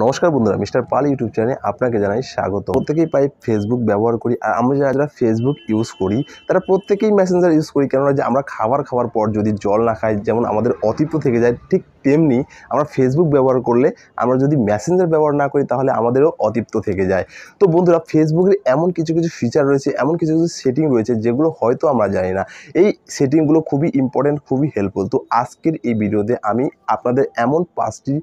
নমস্কার বন্ধুরা, মিস্টার পাল ইউটিউব চ্যানেলে আপনাকে জানাই স্বাগত। প্রত্যেকেই প্রায় ফেসবুক ব্যবহার করি, আর আমরা যারা ফেসবুক ইউজ করি তারা প্রত্যেকেই মেসেঞ্জার ইউজ করি। কেননা যে আমরা খাওয়ার পর যদি জল না খাই, যেমন আমাদের অতিপ্ত থেকে যায়, ঠিক তেমনি আমরা ফেসবুক ব্যবহার করলে আমরা যদি মেসেঞ্জার ব্যবহার না করি তাহলে আমাদেরও অতিপ্ত থেকে যায়। তো বন্ধুরা, ফেসবুকের এমন কিছু ফিচার রয়েছে, এমন কিছু সেটিং রয়েছে যেগুলো হয়তো আমরা জানি না। এই সেটিংগুলো খুবই ইম্পর্টেন্ট, খুবই হেল্পফুল। তো আজকের এই ভিডিওতে আমি আপনাদের এমন 5টি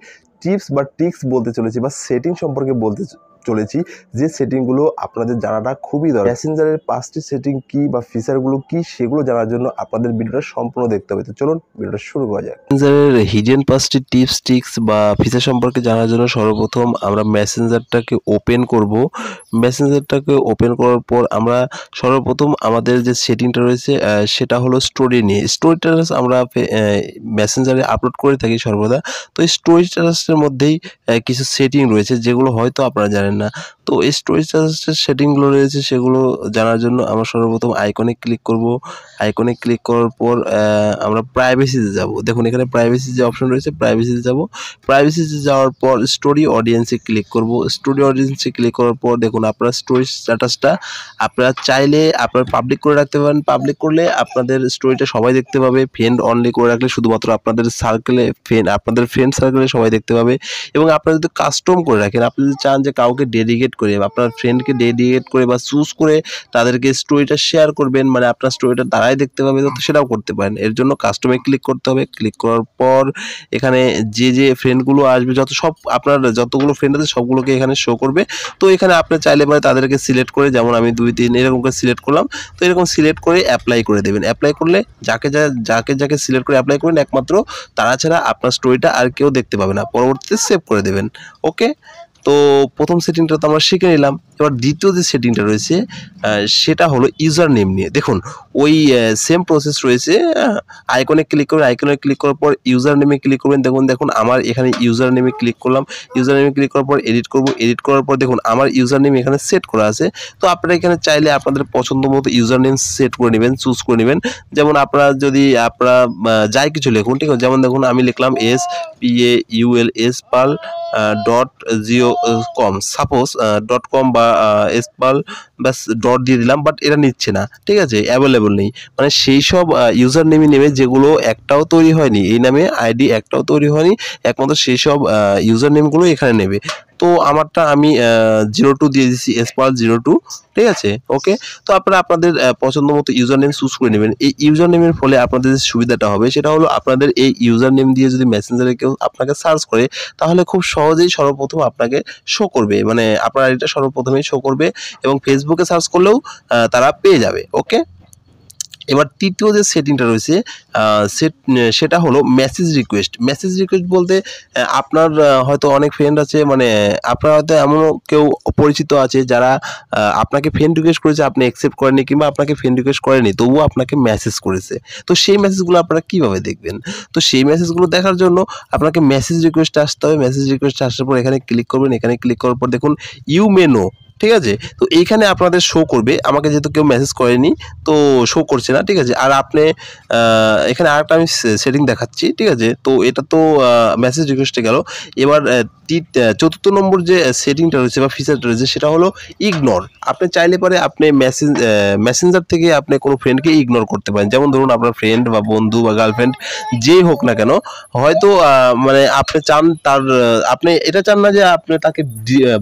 টিপস বা ট্রিক্স বলতে চলেছি, বা সেটিং সম্পর্কে বলতে চলেছি, যে সেটিংগুলো আপনাদের জানাটা খুবই দরকার। মেসেঞ্জারের 5টি সেটিং কি বা ফিচারগুলো কি সেগুলো জানার জন্য আপনাদের ভিডিওটা সম্পূর্ণ দেখতে হবে। তো চলুন ভিডিওটা শুরু করা যাক। মেসেঞ্জারের হিডেন 5টি টিপস ট্রিক্স বা ফিচার সম্পর্কে জানার জন্য সর্বপ্রথম আমরা মেসেঞ্জারটাকে ওপেন করব। মেসেঞ্জারটাকে ওপেন করার পর আমরা সর্বপ্রথম আমাদের যে সেটিংটা রয়েছে সেটা হলো স্টোরি নিয়ে। স্টোরি স্ট্যাটাস আমরা মেসেঞ্জারে আপলোড করে থাকি সর্বদা। তো এই স্টোরি স্ট্যাটাসের মধ্যেই কিছু সেটিং রয়েছে যেগুলো হয়তো আপনারা জানেন না। তো এই স্টোরি স্ট্যাটাসের সেটিংগুলো রয়েছে, সেগুলো জানার জন্য আমরা সর্বপ্রথম আইকনে ক্লিক করব। আইকনে ক্লিক করার পর আমরা প্রাইভেসিতে যাব। দেখুন এখানে প্রাইভেসি যে অপশন রয়েছে, প্রাইভেসিতে যাব। প্রাইভেসিতে যাওয়ার পর স্টোরি অডিয়েন্সে ক্লিক করব। স্টোরি অডিয়েন্সে ক্লিক করার পর দেখুন আপনার স্টোরি স্ট্যাটাসটা আপনারা চাইলে আপনারা পাবলিক করে রাখতে পারেন। পাবলিক করলে আপনাদের স্টোরিটা সবাই দেখতে পাবে। ফ্রেন্ড অনলি করে রাখলে শুধুমাত্র আপনাদের সার্কেলে আপনাদের ফ্রেন্ড সার্কেলে সবাই দেখতে পাবে। এবং আপনারা যদি কাস্টম করে রাখেন, আপনি যদি চান যে কাউকে ডেডিকেট করে, আপনার ফ্রেন্ডকে ডেডিকেট করে বা চুজ করে তাদেরকে স্টোরিটা শেয়ার করবেন, মানে আপনার স্টোরিটা তারাই দেখতে পাবে, তো সেটাও করতে পারেন। এর জন্য কাস্টমে ক্লিক করতে হবে। ক্লিক করার পর এখানে যে ফ্রেন্ডগুলো আসবে, সব আপনার যতগুলো ফ্রেন্ড আছে সবগুলোকে এখানে শো করবে। তো এখানে আপনি চাইলে পরে তাদেরকে সিলেক্ট করে, যেমন আমি 2 3 এরকম করে সিলেক্ট করলাম। তো এরকম সিলেক্ট করে অ্যাপ্লাই করে দেবেন। অ্যাপ্লাই করলে যাকে সিলেক্ট করে অ্যাপ্লাই করেন, একমাত্র তারা ছাড়া আপনার স্টোরিটা আর কেউ দেখতে পাবে না। পরবর্তীতে সেভ করে দেবেন। ওকে, তো প্রথম সেটিংটা তো আমরা শিখে নিলাম। এবার দ্বিতীয় যে সেটিংটা রয়েছে সেটা হলো ইউজার নেম নিয়ে। দেখুন ওই সেম প্রসেস রয়েছে। আইকনে ক্লিক করবেন। আইকনে ক্লিক করার পর ইউজার নেমে ক্লিক করবেন। দেখুন আমার এখানে ইউজার নেমে ক্লিক করলাম। ইউজার নেমে ক্লিক করার পর এডিট করব। এডিট করার পর দেখুন আমার ইউজার নেম এখানে সেট করা আছে। তো আপনারা এখানে চাইলে আপনাদের পছন্দ মতো ইউজার নেম সেট করে নেবেন, চুজ করে নেবেন। যেমন আপনারা যদি যাই কিছু লিখুন, ঠিক আছে। যেমন দেখুন আমি লিখলাম SPAULS পাল .com, সাপোজ .com বা এসপাল ব্যাস ডট দিয়ে দিলাম, বাট এটা নিচ্ছে না, ঠিক আছে, অ্যাভেলেবল নেই। মানে সেই সব ইউজার নেমই নেবে যেগুলো একটাও তৈরি হয়নি, এই নামে আইডি একটাও তৈরি হয়নি, একমাত্র সেই সব ইউজার নেমগুলো এখানে নেবে। তো আমারটা আমি 02 দিয়ে দিচ্ছি, এসপাল 02, ঠিক আছে। ওকে, তো আপনারা আপনাদের পছন্দ মতো ইউজার নেম চুজ করে নেবেন। এই ইউজার নেমের ফলে আপনাদের যে সুবিধাটা হবে সেটা হলো, আপনাদের এই ইউজার নেম দিয়ে যদি মেসেঞ্জারে কেউ আপনাকে সার্চ করে, তাহলে খুব সহজেই সর্বপ্রথম আপনাকে শো করবে, মানে আপনার আইডিটা সর্বপ্রথমেই শো করবে, এবং ফেসবুকে সার্চ করলেও তারা পেয়ে যাবে। ওকে, এবার তৃতীয় যে সেটিংটা রয়েছে সেটা হলো মেসেজ রিকোয়েস্ট। মেসেজ রিকোয়েস্ট বলতে আপনার হয়তো অনেক ফ্রেন্ড আছে, মানে আপনার হয়তো এমনও কেউ পরিচিত আছে যারা আপনাকে ফ্রেন্ড রিকোয়েস্ট করেছে, আপনি অ্যাকসেপ্ট করেননি, কিংবা আপনাকে ফ্রেন্ড রিকোয়েস্ট করেনি তবুও আপনাকে মেসেজ করেছে। তো সেই মেসেজগুলো আপনারা কীভাবে দেখবেন? তো সেই মেসেজগুলো দেখার জন্য আপনাকে মেসেজ রিকোয়েস্টে আসতে হবে। মেসেজ রিকোয়েস্টে আসার পর এখানে ক্লিক করবেন। এখানে ক্লিক করার পর দেখুন ইউ মে নো, ঠিক আছে। তো এইখানে আপনাদের শো করবে, আমাকে যেহেতু কেউ মেসেজ করেনি তো শো করছে না, ঠিক আছে। আর আপনি এখানে আরেকটা আমি সেটিং দেখাচ্ছি, ঠিক আছে। তো এটা তো মেসেজ রিকোয়েস্টে গেল। এবার চতুর্থ নম্বর যে সেটিংটা রয়েছে বা ফিচারটা রয়েছে সেটা হলো ইগনোর। আপনি চাইলে পরে আপনি মেসেঞ্জার থেকে আপনি কোনো ফ্রেন্ডকে ইগনোর করতে পারেন। যেমন ধরুন আপনার ফ্রেন্ড বা বন্ধু বা গার্লফ্রেন্ড যেই হোক না কেন, হয়তো মানে আপনি চান আপনি এটা চান না যে আপনি তাকে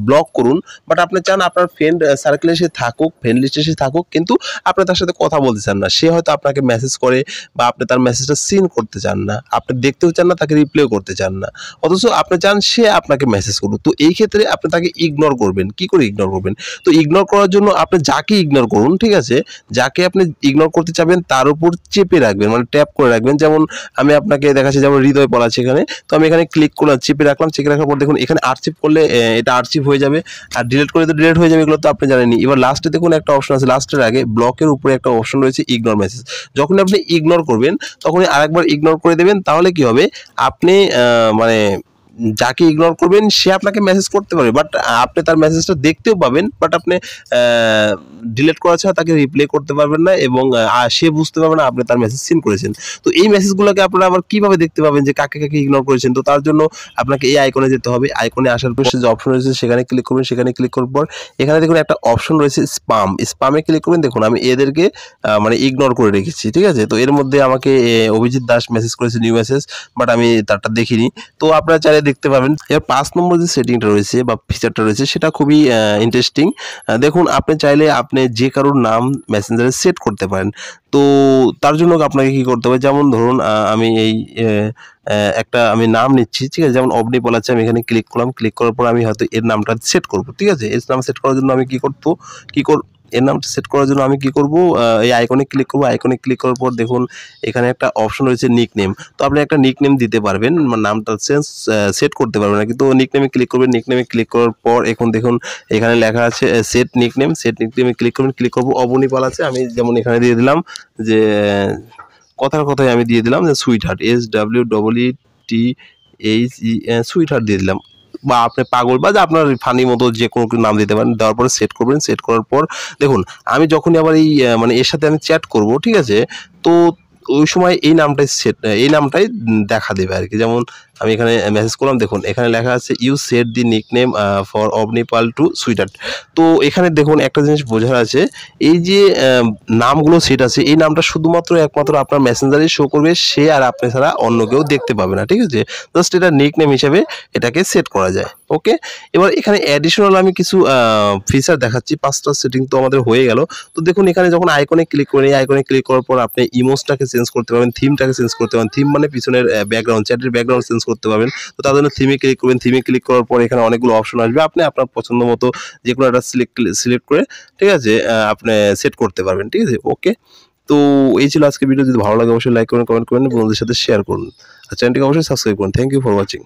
ব্লক করুন, বাট আপনি চান আপনার ফ্রেন্ড সার্কেলে সে থাকুক, ফ্রেন্ড লিস্টে সে থাকুক, কিন্তু আপনি তার সাথে কথা বলতে চান না। সে হয়তো আপনাকে মেসেজ করে, বা আপনি তার মেসেজটা সিন করতে চান না, আপনি দেখতেও চান না, তাকে রিপ্লাই করতে চান না, অথচ আপনি চান সে আপনাকে মেসেজ করুক। তো এই ক্ষেত্রে আপনি তাকে ইগনোর করবেন। কি করে ইগনোর করবেন? তো ইগনোর করার জন্য আপনি যাকে ইগনোর করুন, ঠিক আছে, যাকে আপনি ইগনোর করতে চাবেন তার উপর চেপে রাখবেন, মানে ট্যাপ করে রাখবেন। যেমন আমি আপনাকে দেখাচ্ছি, যেমন হৃদয় পল আছে এখানে, তো আমি এখানে ক্লিক করলাম, চেপে রাখলাম। চেপে রাখার পর দেখুন এখানে আর্চিভ করলে এটা আর্চিভ হয়ে যাবে, আর ডিলিট করলে তো ডিলিট হয়ে যাবে, এগুলো তো আপনি জানেননি। এবার লাস্টে দেখুন একটা অপশন আছে, লাস্টের আগে ব্লকের উপরে একটা অপশন রয়েছে ইগনোর মেসেজ। যখন আপনি ইগনোর করবেন তখনই আরেকবার ইগনোর করে দেবেন। তাহলে কি হবে, আপনি মানে যাকে ইগনোর করবেন সে আপনাকে মেসেজ করতে পারবে, বাট আপনি তার মেসেজটা দেখতেও পাবেন, বাট আপনি ডিলিট করা ছাড়া তাকে রিপ্লাই করতে পারবেন না, এবং সে বুঝতে পারবে না আপনি তার মেসেজ সিন করেছেন। তো এই মেসেজগুলোকে আপনারা আবার কিভাবে দেখতে পাবেন যে কাকে কাকে ইগনোর করেছেন? তো তার জন্য আপনাকে এই আইকনে যেতে হবে। আইকনে আসার পর যে অপশন রয়েছে সেখানে ক্লিক করবেন। সেখানে ক্লিক করার পর এখানে দেখুন একটা অপশন রয়েছে স্পাম। স্পামে ক্লিক করবেন। দেখুন আমি এদেরকে মানে ইগনোর করে রেখেছি, ঠিক আছে? তো এর মধ্যে আমাকে অভিজিৎ দাস মেসেজ করেছে, নিউ মেসেজ, বাট আমি তারটা দেখিনি। তো আপনারা চাইলে দেখতে পাবেন। এর 5 নম্বর যে সেটিংটা রয়েছে বা ফিচারটা রয়েছে সেটা খুবই ইন্টারেস্টিং। দেখুন আপনি চাইলে আপনি যে কারোর নাম মেসেঞ্জারে সেট করতে পারেন। তো তার জন্য আপনাকে কি করতে হবে, যেমন ধরুন আমি এই একটা আমি নাম নিচ্ছি, ঠিক আছে? যেমন অবনি বলাচ্ছে, আমি এখানে ক্লিক করলাম। ক্লিক করার পর আমি হয়তো এর নামটা সেট করব, ঠিক আছে? এর নাম সেট করার জন্য আমি এর নামটা সেট করার জন্য আমি কি করব, এই আইকনে ক্লিক করব। আইকনে ক্লিক করার পর দেখুন এখানে একটা অপশন রয়েছে নিকনেম। তো আপনি একটা নিকনেম দিতে পারবেন, নামটা সেট করতে পারবেন না, কিন্তু নিকনেমে ক্লিক করবেন। নিকনেমে ক্লিক করার পর এখন দেখুন এখানে লেখা আছে সেট নিকনেম। সেট নিকনেমে ক্লিক করবেন। ক্লিক করব, অবনীপাল আছে, আমি যেমন এখানে দিয়ে দিলাম যে কথার কথায় আমি দিয়ে দিলাম যে sweet heart, SWEETHEIGH sweet heart দিয়ে দিলাম, বা আপনি পাগল বা যে আপনার ফানি মতো যে কোনো নাম দিতে পারেন। দেওয়ার পরে সেট করবেন। সেট করার পর দেখুন আমি যখনই আবার এই মানে এর সাথে আমি চ্যাট করব, ঠিক আছে? তো ওই সময় এই নামটাই দেখা দেবে আর কি। যেমন আমি এখানে মেসেজ করলাম, দেখুন এখানে লেখা আছে you set the nickname for অবনিপাল টু সুইটার। তো এখানে দেখুন একটা জিনিস বোঝার আছে, এই যে নামগুলো সেট আছে, এই নামটা শুধুমাত্র একমাত্র আপনার মেসেঞ্জারে শো করবে, সে আর আপনি ছাড়া অন্য কেউ দেখতে পাবে না, ঠিক আছে? জাস্ট এটা নিকনেম হিসেবে এটাকে সেট করা যায়। ওকে, এবার এখানে অ্যাডিশনাল আমি কিছু ফিচার দেখাচ্ছি। 5টা সেটিং তো আমাদের হয়ে গেল। তো দেখুন এখানে যখন আইকনে ক্লিক করেন, এই আইকনে ক্লিক করার পর আপনি ইমোজটাকে চেঞ্জ করতে পারবেন, থিমটাকে চেঞ্জ করতে পারবেন। থিম মানে পিছনের ব্যাকগ্রাউন্ড, চ্যাটের ব্যাকগ্রাউন্ড চেঞ্জ করতে পারবেন। তো তার জন্য থিমে ক্লিক করবেন। থিমে ক্লিক করার পর এখানে অনেকগুলো অপশন আসবে, আপনি আপনার পছন্দ মতো যে কোনো একটা সিলেক্ট করে, ঠিক আছে, আপনি সেট করতে পারবেন, ঠিক আছে? ওকে, তো এই ছিল আজকে ভিডিও। যদি ভালো লাগে অবশ্যই লাইক করুন, কমেন্ট করুন, বন্ধুদের সাথে শেয়ার করুন, আর চ্যানেলটিকে অবশ্যই সাবস্ক্রাইব করুন। Thank you for watching.